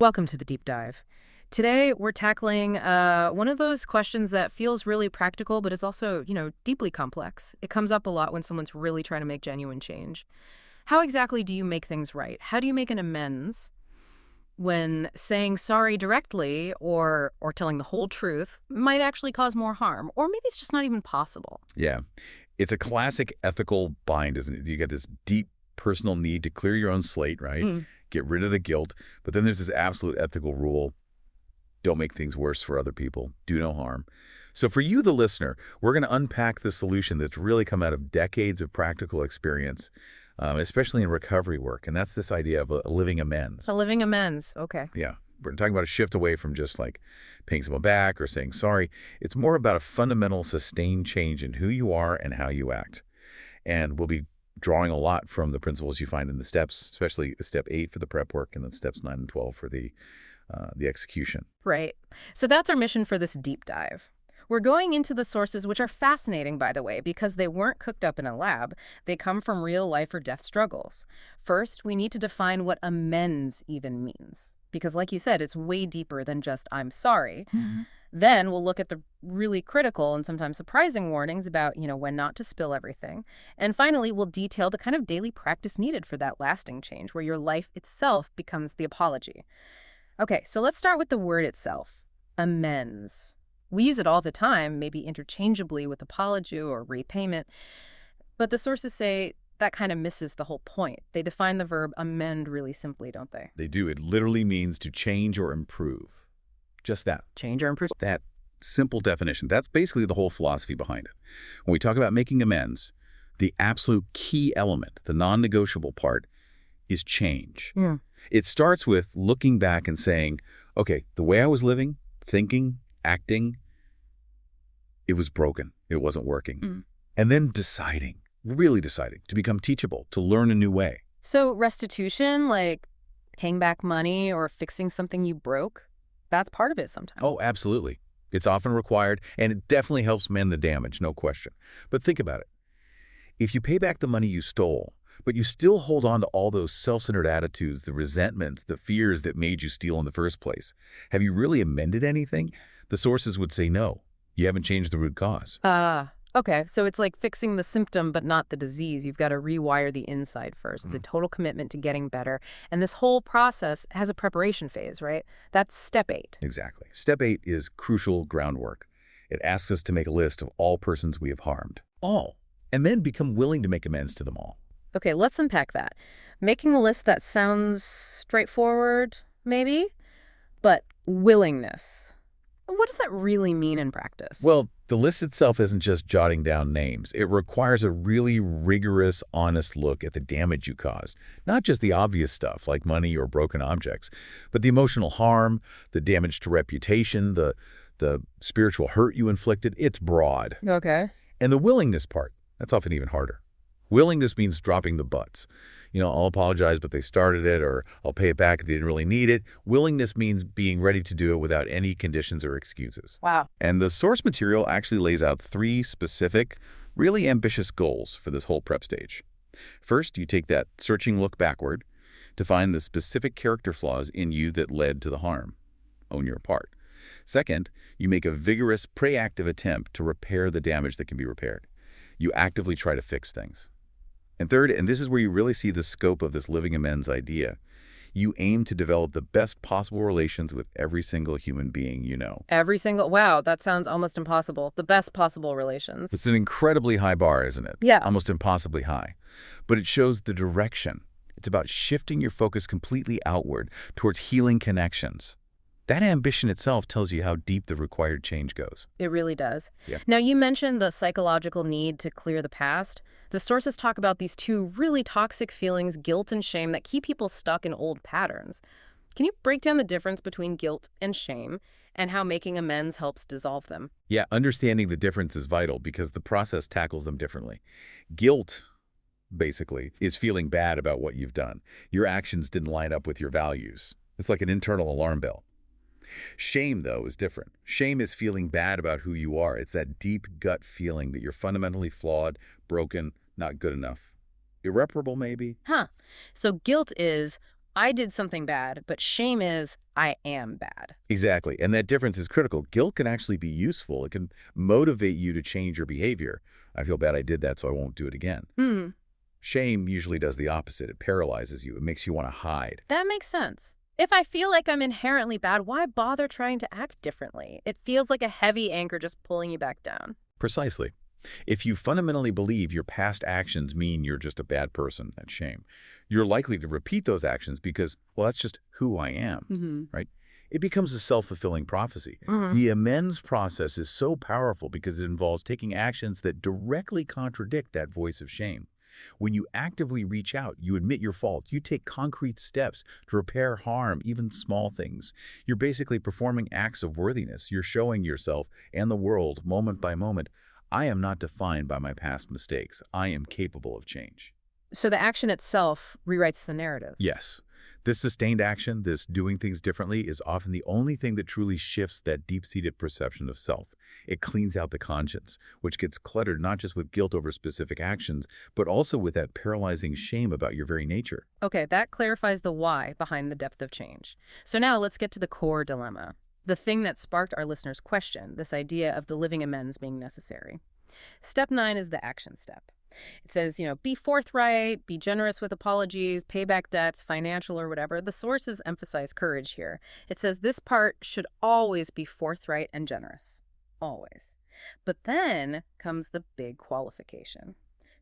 Welcome to the deep dive. Today, we're tackling one of those questions that feels really practical, but is also, deeply complex. It comes up a lot when someone's really trying to make genuine change. How exactly do you make things right? How do you make an amends when saying sorry directly or telling the whole truth might actually cause more harm? Or maybe it's just not even possible. Yeah. It's a classic ethical bind, isn't it? You get this deep personal need to clear your own slate, right? Mm. Get rid of the guilt. But then there's this absolute ethical rule. Don't make things worse for other people. Do no harm. So for you, the listener, we're going to unpack the solution that's really come out of decades of practical experience, especially in recovery work. And that's this idea of a living A amends. living amends. Okay. Yeah. We're talking about a shift away from just like paying someone back or saying sorry. It's more about a fundamental sustained change in who you are and how you act. And we'll be drawing a lot from the principles you find in the steps, especially step 8 for the prep work and then steps 9 and 12 for the execution. Right. So that's our mission for this deep dive. We're going into the sources, which are fascinating, by the way, because they weren't cooked up in a lab. They come from real life or death struggles. First, we need to define what amends even means. Because like you said, it's way deeper than just I'm sorry. Then we'll look at the really critical and sometimes surprising warnings about, when not to spill everything. And finally, we'll detail the kind of daily practice needed for that lasting change where your life itself becomes the apology. Okay, so let's start with the word itself, amends. We use it all the time, maybe interchangeably with apology or repayment, but the sources say that kind of misses the whole point. They define the verb amend really simply, don't they? They do. It literally means to change or improve. Just that. Change or improve. That simple definition. That's basically the whole philosophy behind it. When we talk about making amends, the absolute key element, the non-negotiable part, is change. Yeah. It starts with looking back and saying, okay, the way I was living, thinking, acting, it was broken. It wasn't working. And then deciding, really deciding, to become teachable, to learn a new way. So restitution, like paying back money or fixing something you broke, that's part of it sometimes. Oh, absolutely. It's often required, and it definitely helps mend the damage, no question. But think about it. If you pay back the money you stole, but you still hold on to all those self-centered attitudes, the resentments, the fears that made you steal in the first place, have you really amended anything? The sources would say no. You haven't changed the root cause. Okay. So it's like fixing the symptom, but not the disease. You've got to rewire the inside first. It's a total commitment to getting better. And this whole process has a preparation phase, right? That's step 8. Exactly. Step 8 is crucial groundwork. It asks us to make a list of all persons we have harmed. All. And then become willing to make amends to them all. Okay, let's unpack that. Making a list that sounds straightforward, maybe, but willingness. What does that really mean in practice? Well, the list itself isn't just jotting down names. It requires a really rigorous, honest look at the damage you caused. Not just the obvious stuff like money or broken objects, but the emotional harm, the damage to reputation, the spiritual hurt you inflicted. It's broad. Okay. And the willingness part, that's often even harder. Willingness means dropping the buts. I'll apologize, but they started it, or I'll pay it back if they didn't really need it. Willingness means being ready to do it without any conditions or excuses. Wow. And the source material actually lays out 3 specific, really ambitious goals for this whole prep stage. First, you take that searching look backward to find the specific character flaws in you that led to the harm. Own your part. Second, you make a vigorous, proactive attempt to repair the damage that can be repaired. You actively try to fix things. And third, and this is where you really see the scope of this living amends idea, you aim to develop the best possible relations with every single human being you know. Wow, that sounds almost impossible. The best possible relations. It's an incredibly high bar, isn't it? Yeah. Almost impossibly high. But it shows the direction. It's about shifting your focus completely outward towards healing connections. That ambition itself tells you how deep the required change goes. It really does. Yeah. Now, you mentioned the psychological need to clear the past. The sources talk about these 2 really toxic feelings, guilt and shame, that keep people stuck in old patterns. Can you break down the difference between guilt and shame and how making amends helps dissolve them? Yeah, understanding the difference is vital because the process tackles them differently. Guilt, basically, is feeling bad about what you've done. Your actions didn't line up with your values. It's like an internal alarm bell. Shame, though, is different. Shame is feeling bad about who you are. It's that deep gut feeling that you're fundamentally flawed, broken, not good enough. Irreparable, maybe? So guilt is, I did something bad, but shame is I am bad. Exactly. And that difference is critical. Guilt can actually be useful. It can motivate you to change your behavior. I feel bad I did that, so I won't do it again. Hmm, Shame usually does the opposite. It paralyzes you. It makes you want to hide. that makes sense. If I feel like I'm inherently bad, why bother trying to act differently? It feels like a heavy anchor just pulling you back down. Precisely. If you fundamentally believe your past actions mean you're just a bad person, that's shame, you're likely to repeat those actions because, well, that's just who I am, Mm-hmm. right? It becomes a self-fulfilling prophecy. Mm-hmm. The amends process is so powerful because it involves taking actions that directly contradict that voice of shame. When you actively reach out, you admit your fault, you take concrete steps to repair harm, even small things. You're basically performing acts of worthiness. You're showing yourself and the world, moment by moment, I am not defined by my past mistakes. I am capable of change. So the action itself rewrites the narrative. Yes, this sustained action, this doing things differently, is often the only thing that truly shifts that deep-seated perception of self. It cleans out the conscience, which gets cluttered not just with guilt over specific actions, but also with that paralyzing shame about your very nature. Okay, that clarifies the why behind the depth of change. So now let's get to the core dilemma. The thing that sparked our listeners' question, this idea of the living amends being necessary. Step 9 is the action step. It says, be forthright, be generous with apologies, pay back debts, financial or whatever. The sources emphasize courage here. It says this part should always be forthright and generous. Always. But then comes the big qualification,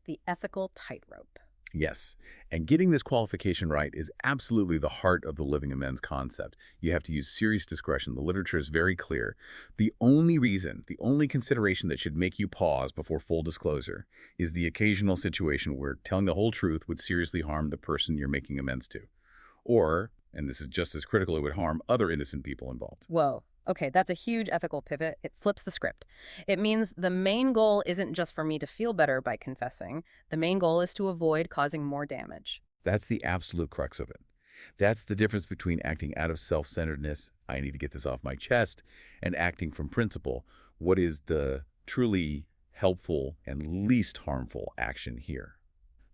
the ethical tightrope. Yes, and getting this qualification right is absolutely the heart of the living amends concept. You have to use serious discretion. The literature is very clear. The only reason, the only consideration that should make you pause before full disclosure is the occasional situation where telling the whole truth would seriously harm the person you're making amends to. Or, and this is just as critical, it would harm other innocent people involved. Whoa. Okay, that's a huge ethical pivot. It flips the script. It means the main goal isn't just for me to feel better by confessing. The main goal is to avoid causing more damage. That's the absolute crux of it. That's the difference between acting out of self-centeredness, I need to get this off my chest, and acting from principle. What is the truly helpful and least harmful action here?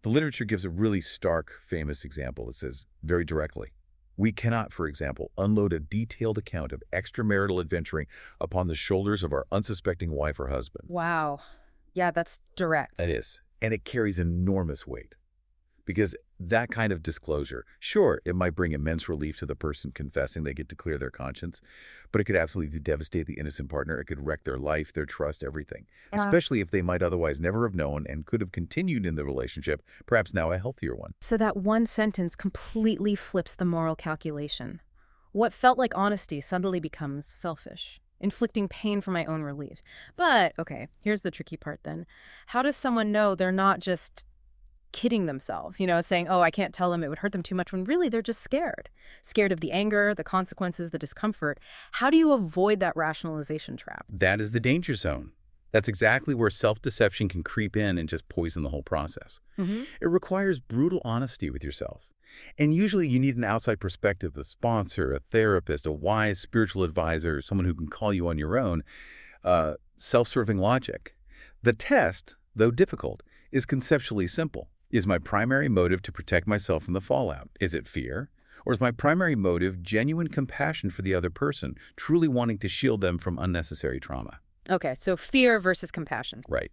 The literature gives a really stark, famous example. It says very directly, we cannot, for example, unload a detailed account of extramarital adventuring upon the shoulders of our unsuspecting wife or husband. Wow. Yeah, that's direct. That is, and it carries enormous weight. Because that kind of disclosure, sure, it might bring immense relief to the person confessing. They get to clear their conscience, but it could absolutely devastate the innocent partner. It could wreck their life, their trust, everything, especially if they might otherwise never have known and could have continued in the relationship, perhaps now a healthier one. So that one sentence completely flips the moral calculation. What felt like honesty suddenly becomes selfish, inflicting pain for my own relief. But, okay, here's the tricky part then. How does someone know they're not just kidding themselves, saying, oh, I can't tell them, it would hurt them too much, when really they're just scared. Scared of the anger, the consequences, the discomfort. How do you avoid that rationalization trap? That is the danger zone. That's exactly where self-deception can creep in and just poison the whole process. Mm-hmm. It requires brutal honesty with yourself. And usually you need an outside perspective, a sponsor, a therapist, a wise spiritual advisor, someone who can call you on your own. Self-serving logic. The test, though difficult, is conceptually simple. Is my primary motive to protect myself from the fallout? Is it fear? Or is my primary motive genuine compassion for the other person, truly wanting to shield them from unnecessary trauma? Okay, so fear versus compassion. Right.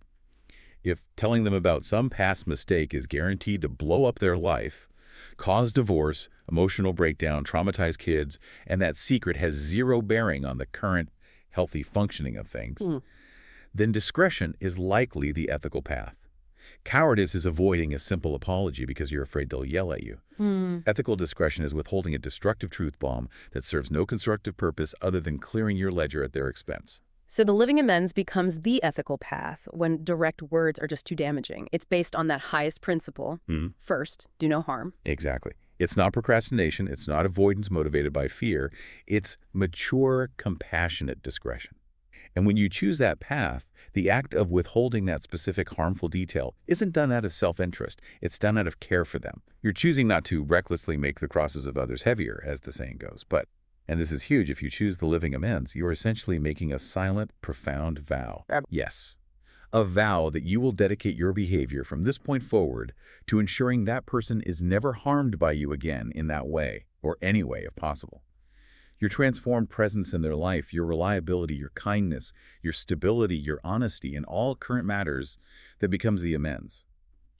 If telling them about some past mistake is guaranteed to blow up their life, cause divorce, emotional breakdown, traumatize kids, and that secret has zero bearing on the current healthy functioning of things, then discretion is likely the ethical path. Cowardice is avoiding a simple apology because you're afraid they'll yell at you. Ethical discretion is withholding a destructive truth bomb that serves no constructive purpose other than clearing your ledger at their expense. So the living amends becomes the ethical path when direct words are just too damaging. It's based on that highest principle. First, do no harm. Exactly. It's not procrastination. It's not avoidance motivated by fear. It's mature, compassionate discretion. And when you choose that path, the act of withholding that specific harmful detail isn't done out of self-interest. It's done out of care for them. You're choosing not to recklessly make the crosses of others heavier, as the saying goes. But, and this is huge, if you choose the living amends, you're essentially making a silent, profound vow. Yes. a vow that you will dedicate your behavior from this point forward to ensuring that person is never harmed by you again in that way, or any way if possible. Your transformed presence in their life, your reliability, your kindness, your stability, your honesty in all current matters that becomes the amends.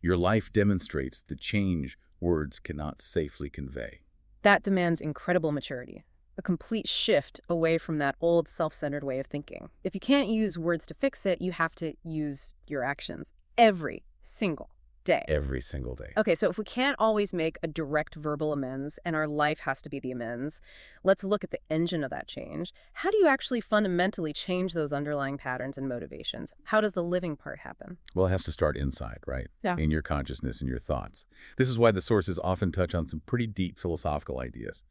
Your life demonstrates the change words cannot safely convey. That demands incredible maturity, a complete shift away from that old self-centered way of thinking. If you can't use words to fix it, you have to use your actions every single day. Every single day. Okay, so if we can't always make a direct verbal amends and our life has to be the amends, let's look at the engine of that change. How do you actually fundamentally change those underlying patterns and motivations? How does the living part happen? Well, it has to start inside, right? Yeah. In your consciousness and your thoughts. This is why the sources often touch on some pretty deep philosophical ideas.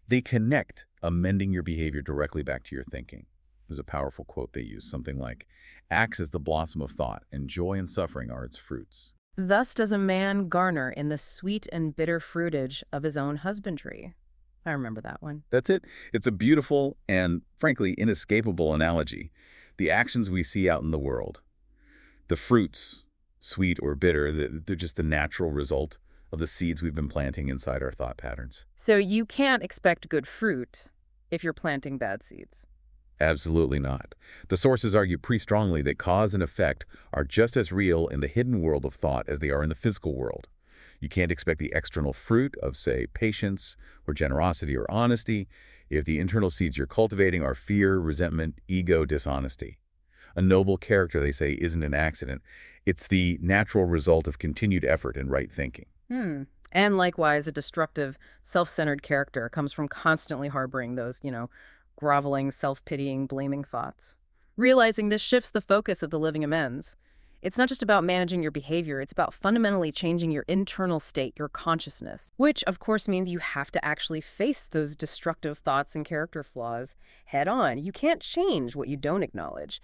They connect amending your behavior directly back to your thinking. There's a powerful quote they use, something like, "Acts is the blossom of thought, and joy and suffering are its fruits." Thus does a man garner in the sweet and bitter fruitage of his own husbandry. I remember that one. That's it. It's a beautiful and, frankly, inescapable analogy. The actions we see out in the world, the fruits, sweet or bitter, they're just the natural result of the seeds we've been planting inside our thought patterns. So you can't expect good fruit if you're planting bad seeds. Absolutely not. The sources argue pretty strongly that cause and effect are just as real in the hidden world of thought as they are in the physical world. You can't expect the external fruit of, say, patience or generosity or honesty if the internal seeds you're cultivating are fear, resentment, ego, dishonesty. A noble character, they say, isn't an accident. It's the natural result of continued effort and right thinking. And likewise, a destructive, self-centered character comes from constantly harboring those, groveling, self-pitying, blaming thoughts. Realizing this shifts the focus of the living amends. It's not just about managing your behavior, it's about fundamentally changing your internal state, your consciousness, which of course means you have to actually face those destructive thoughts and character flaws head on. You can't change what you don't acknowledge.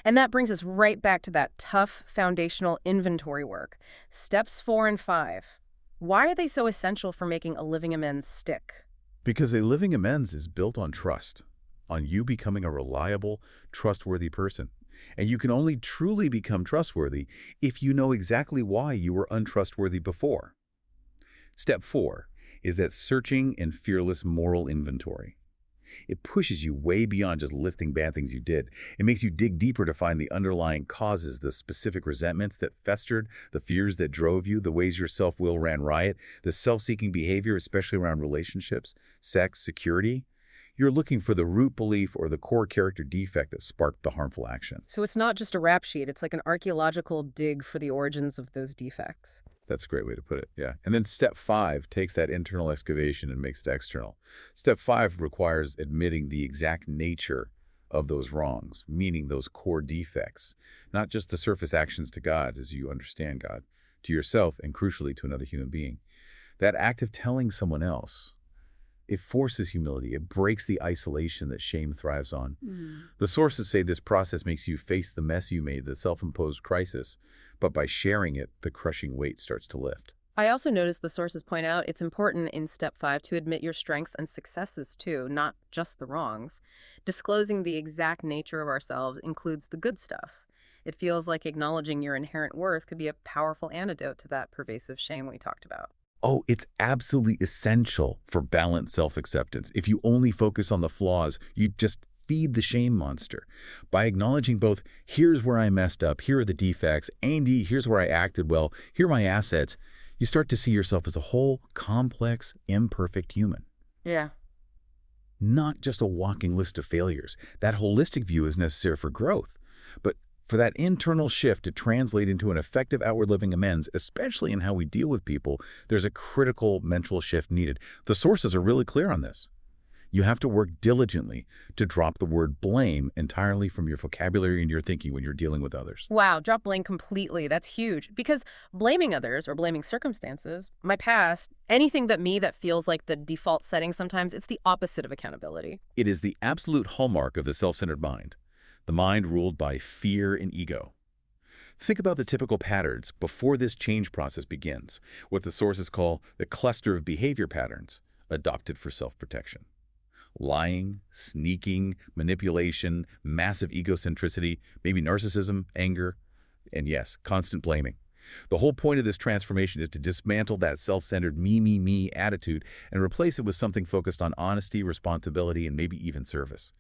And that brings us right back to that tough foundational inventory work. Steps 4 and 5. Why are they so essential for making a living amends stick? Because a living amends is built on trust, on you becoming a reliable, trustworthy person. And you can only truly become trustworthy if you know exactly why you were untrustworthy before. Step 4 is that searching and fearless moral inventory. It pushes you way beyond just listing bad things you did. It makes you dig deeper to find the underlying causes, the specific resentments that festered, the fears that drove you, the ways your self-will ran riot, the self-seeking behavior, especially around relationships, sex, security. You're looking for the root belief or the core character defect that sparked the harmful action. So it's not just a rap sheet, it's like an archaeological dig for the origins of those defects. That's a great way to put it, yeah. And then step 5 takes that internal excavation and makes it external. Step 5 requires admitting the exact nature of those wrongs, meaning those core defects, not just the surface actions to God as you understand God, to yourself and crucially to another human being. That act of telling someone else, it forces humility. It breaks the isolation that shame thrives on. The sources say this process makes you face the mess you made, the self-imposed crisis, but by sharing it, the crushing weight starts to lift. I also noticed the sources point out it's important in step 5 to admit your strengths and successes too, not just the wrongs. Disclosing the exact nature of ourselves includes the good stuff. It feels like acknowledging your inherent worth could be a powerful antidote to that pervasive shame we talked about. Oh, it's absolutely essential for balanced self-acceptance. If you only focus on the flaws, you just feed the shame monster. By acknowledging both, here's where I messed up, here are the defects, and here's where I acted well, here are my assets, you start to see yourself as a whole, complex, imperfect human. Yeah. Not just a walking list of failures. That holistic view is necessary for growth. But for that internal shift to translate into an effective outward living amends, especially in how we deal with people, there's a critical mental shift needed. The sources are really clear on this. You have to work diligently to drop the word blame entirely from your vocabulary and your thinking when you're dealing with others. Wow, drop blame completely. That's huge. Because blaming others or blaming circumstances, my past, anything that feels like the default setting sometimes, it's the opposite of accountability. It is the absolute hallmark of the self-centered mind, the mind ruled by fear and ego. Think about the typical patterns before this change process begins, what the sources call the cluster of behavior patterns adopted for self-protection. Lying, sneaking, manipulation, massive egocentricity, maybe narcissism, anger. And yes, constant blaming. The whole point of this transformation is to dismantle that self-centered me, me, me attitude and replace it with something focused on honesty, responsibility, and maybe even service.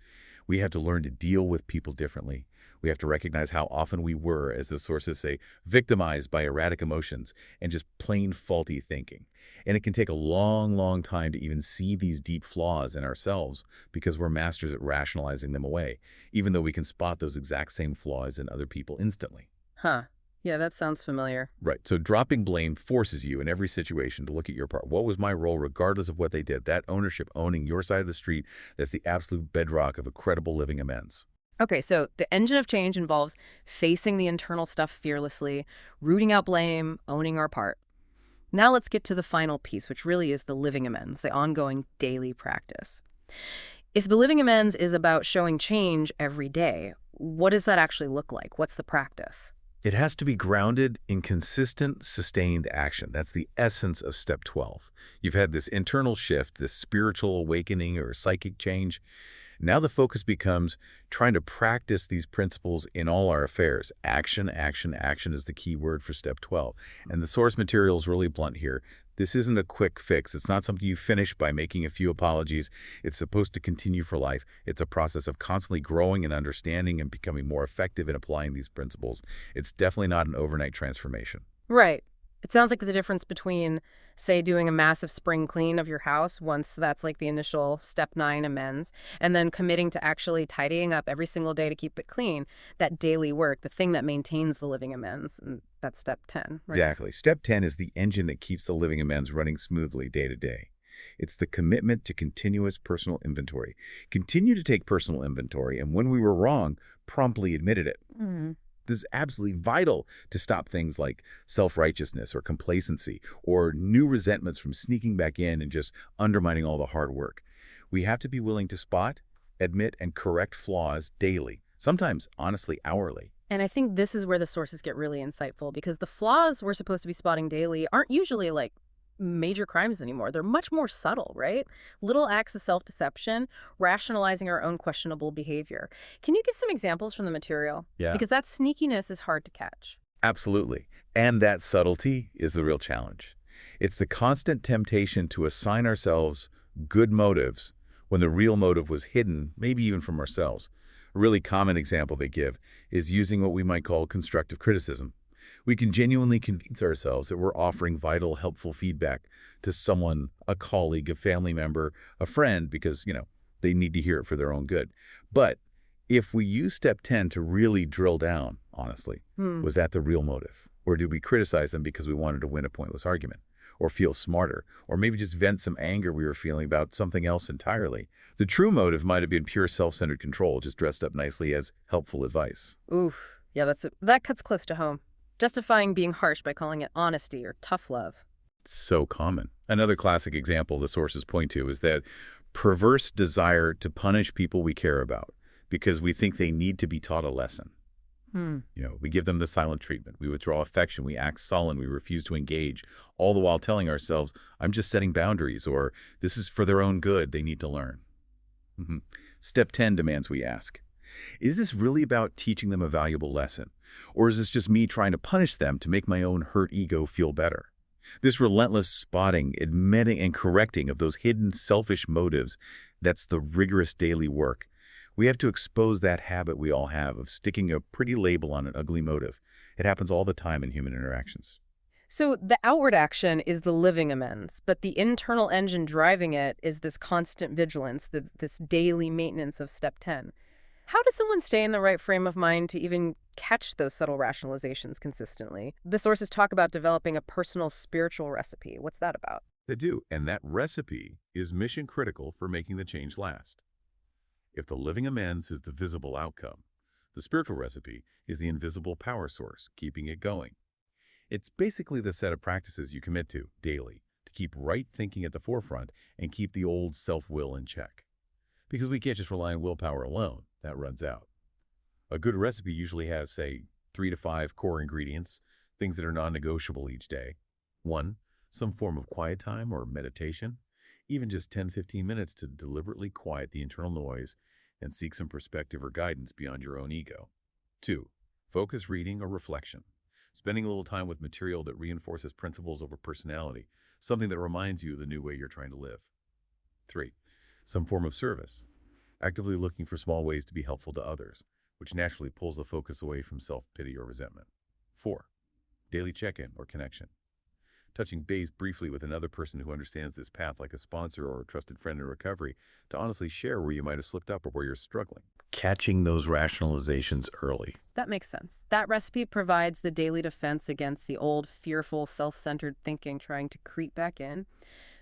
We have to learn to deal with people differently. We have to recognize how often we were, as the sources say, victimized by erratic emotions and just plain faulty thinking. And it can take a long, long time to even see these deep flaws in ourselves because we're masters at rationalizing them away, even though we can spot those exact same flaws in other people instantly. Huh. Yeah, that sounds familiar. Right. So dropping blame forces you in every situation to look at your part. What was my role regardless of what they did? That ownership, owning your side of the street, that's the absolute bedrock of a credible living amends. Okay, so the engine of change involves facing the internal stuff fearlessly, rooting out blame, owning our part. Now let's get to the final piece, which really is the living amends, the ongoing daily practice. If the living amends is about showing change every day, what does that actually look like? What's the practice? It has to be grounded in consistent, sustained action. That's the essence of step 12. You've had this internal shift, this spiritual awakening or psychic change. Now the focus becomes trying to practice these principles in all our affairs. Action, action, action is the key word for step 12. And the source material is really blunt here. This isn't a quick fix. It's not something you finish by making a few apologies. It's supposed to continue for life. It's a process of constantly growing and understanding and becoming more effective in applying these principles. It's definitely not an overnight transformation. Right. It sounds like the difference between, say, doing a massive spring clean of your house once that's like the initial step 9 amends, and then committing to actually tidying up every single day to keep it clean, that daily work, the thing that maintains the living amends, and that's step 10, right? Exactly. Step 10 is the engine that keeps the living amends running smoothly day to day. It's the commitment to continuous personal inventory. Continue to take personal inventory, and when we were wrong, promptly admitted it. Mhm. This is absolutely vital to stop things like self-righteousness or complacency or new resentments from sneaking back in and just undermining all the hard work. We have to be willing to spot, admit, and correct flaws daily, sometimes, honestly, hourly. And I think this is where the sources get really insightful because the flaws we're supposed to be spotting daily aren't usually like major crimes anymore. They're much more subtle, right? Little acts of self-deception, rationalizing our own questionable behavior. Can you give some examples from the material? Yeah. Because that sneakiness is hard to catch. Absolutely. And that subtlety is the real challenge. It's the constant temptation to assign ourselves good motives when the real motive was hidden, maybe even from ourselves. A really common example they give is using what we might call constructive criticism. We can genuinely convince ourselves that we're offering vital, helpful feedback to someone, a colleague, a family member, a friend, because, they need to hear it for their own good. But if we use step 10 to really drill down, honestly, Hmm. was that the real motive? Or did we criticize them because we wanted to win a pointless argument? Or feel smarter? Or maybe just vent some anger we were feeling about something else entirely? The true motive might have been pure self-centered control, just dressed up nicely as helpful advice. Oof. Yeah, that cuts close to home. Justifying being harsh by calling it honesty or tough love. It's so common. Another classic example the sources point to is that perverse desire to punish people we care about because we think they need to be taught a lesson. Hmm. We give them the silent treatment. We withdraw affection. We act sullen. We refuse to engage, all the while telling ourselves, I'm just setting boundaries, or this is for their own good. They need to learn. Step 10 demands we ask, is this really about teaching them a valuable lesson? Or is this just me trying to punish them to make my own hurt ego feel better? This relentless spotting, admitting, and correcting of those hidden selfish motives, that's the rigorous daily work. We have to expose that habit we all have of sticking a pretty label on an ugly motive. It happens all the time in human interactions. So the outward action is the living amends, but the internal engine driving it is this constant vigilance, this daily maintenance of step 10. How does someone stay in the right frame of mind to even catch those subtle rationalizations consistently? The sources talk about developing a personal spiritual recipe. What's that about? They do, and that recipe is mission critical for making the change last. If the living amends is the visible outcome, the spiritual recipe is the invisible power source, keeping it going. It's basically the set of practices you commit to daily to keep right thinking at the forefront and keep the old self-will in check. Because we can't just rely on willpower alone. That runs out. A good recipe usually has, say, 3 to 5 core ingredients, things that are non-negotiable each day. 1, some form of quiet time or meditation, even just 10-15 minutes to deliberately quiet the internal noise and seek some perspective or guidance beyond your own ego. 2, Focus reading or reflection. Spending a little time with material that reinforces principles over personality, something that reminds you of the new way you're trying to live. 3. Some form of service. Actively looking for small ways to be helpful to others, which naturally pulls the focus away from self-pity or resentment. 4. Daily check-in or connection. Touching base briefly with another person who understands this path, like a sponsor or a trusted friend in recovery, to honestly share where you might have slipped up or where you're struggling. Catching those rationalizations early. That makes sense. That recipe provides the daily defense against the old, fearful, self-centered thinking trying to creep back in.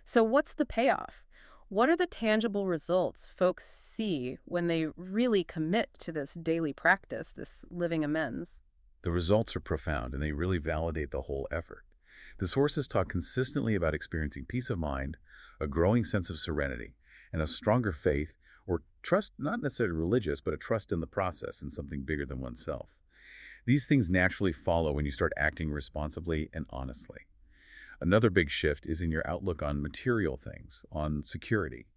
So what's the payoff? What are the tangible results folks see when they really commit to this daily practice, this living amends? The results are profound, and they really validate the whole effort. The sources talk consistently about experiencing peace of mind, a growing sense of serenity, and a stronger faith or trust, not necessarily religious, but a trust in the process and something bigger than oneself. These things naturally follow when you start acting responsibly and honestly. Another big shift is in your outlook on material things, on security.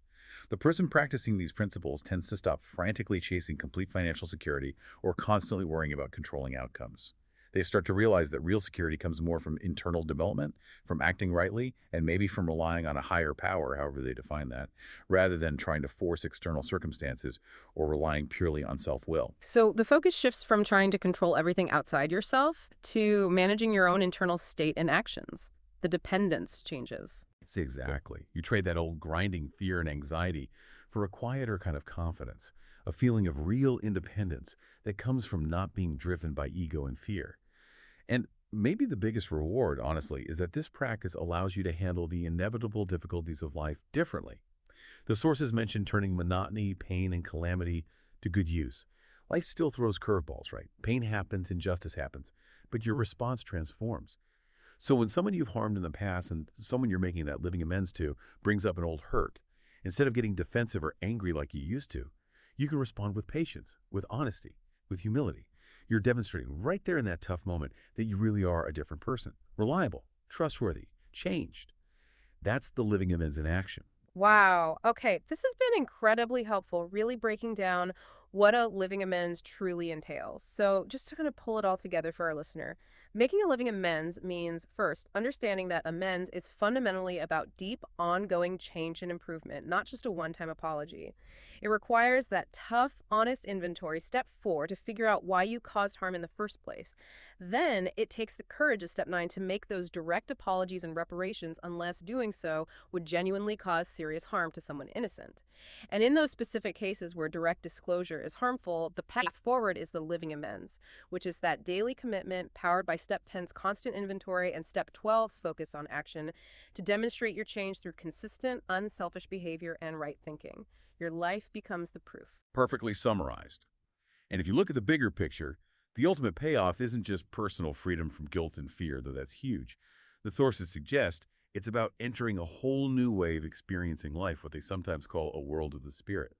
The person practicing these principles tends to stop frantically chasing complete financial security or constantly worrying about controlling outcomes. They start to realize that real security comes more from internal development, from acting rightly, and maybe from relying on a higher power, however they define that, rather than trying to force external circumstances or relying purely on self-will. So the focus shifts from trying to control everything outside yourself to managing your own internal state and actions. The dependence changes. Exactly. You trade that old grinding fear and anxiety for a quieter kind of confidence, a feeling of real independence that comes from not being driven by ego and fear. And maybe the biggest reward, honestly, is that this practice allows you to handle the inevitable difficulties of life differently. The sources mention turning monotony, pain, and calamity to good use. Life still throws curveballs, right? Pain happens, injustice happens, but your response transforms. So when someone you've harmed in the past and someone you're making that living amends to brings up an old hurt, instead of getting defensive or angry like you used to, you can respond with patience, with honesty, with humility. You're demonstrating right there in that tough moment that you really are a different person, reliable, trustworthy, changed. That's the living amends in action. Wow. Okay, this has been incredibly helpful, really breaking down what a living amends truly entails. So, just to kind of pull it all together for our listener, making a living amends means first, understanding that amends is fundamentally about deep, ongoing change and improvement, not just a one time apology. It requires that tough, honest inventory, step 4, to figure out why you caused harm in the first place. Then it takes the courage of step 9 to make those direct apologies and reparations, unless doing so would genuinely cause serious harm to someone innocent. And in those specific cases where direct disclosure is harmful, the path forward is the living amends, which is that daily commitment powered by step 10's constant inventory and step 12's focus on action to demonstrate your change through consistent, unselfish behavior and right thinking. Your life becomes the proof. Perfectly summarized. And if you look at the bigger picture, the ultimate payoff isn't just personal freedom from guilt and fear, though that's huge. The sources suggest it's about entering a whole new way of experiencing life, what they sometimes call a world of the spirit.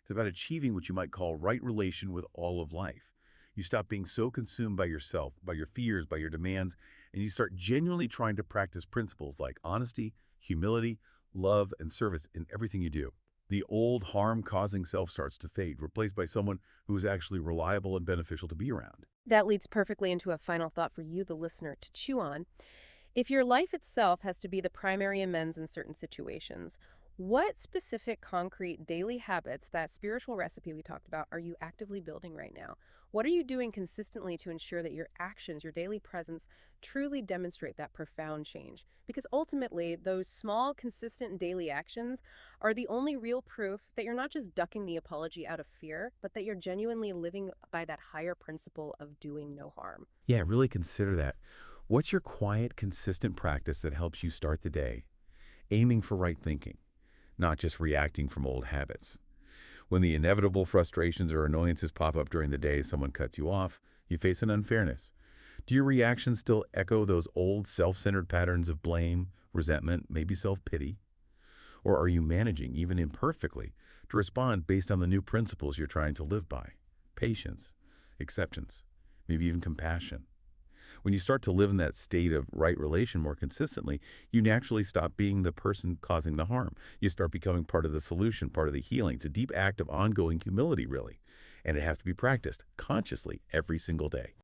It's about achieving what you might call right relation with all of life. You stop being so consumed by yourself, by your fears, by your demands, and you start genuinely trying to practice principles like honesty, humility, love, and service in everything you do. The old harm-causing self starts to fade, replaced by someone who is actually reliable and beneficial to be around. That leads perfectly into a final thought for you, the listener, to chew on. If your life itself has to be the primary amends in certain situations, what specific concrete daily habits, that spiritual recipe we talked about, are you actively building right now? What are you doing consistently to ensure that your actions, your daily presence, truly demonstrate that profound change? Because ultimately, those small, consistent daily actions are the only real proof that you're not just ducking the apology out of fear, but that you're genuinely living by that higher principle of doing no harm. Yeah, really consider that. What's your quiet, consistent practice that helps you start the day? Aiming for right thinking, not just reacting from old habits. When the inevitable frustrations or annoyances pop up during the day, someone cuts you off, you face an unfairness. Do your reactions still echo those old self-centered patterns of blame, resentment, maybe self-pity? Or are you managing, even imperfectly, to respond based on the new principles you're trying to live by? Patience, acceptance, maybe even compassion. When you start to live in that state of right relation more consistently, you naturally stop being the person causing the harm. You start becoming part of the solution, part of the healing. It's a deep act of ongoing humility, really. And it has to be practiced consciously every single day.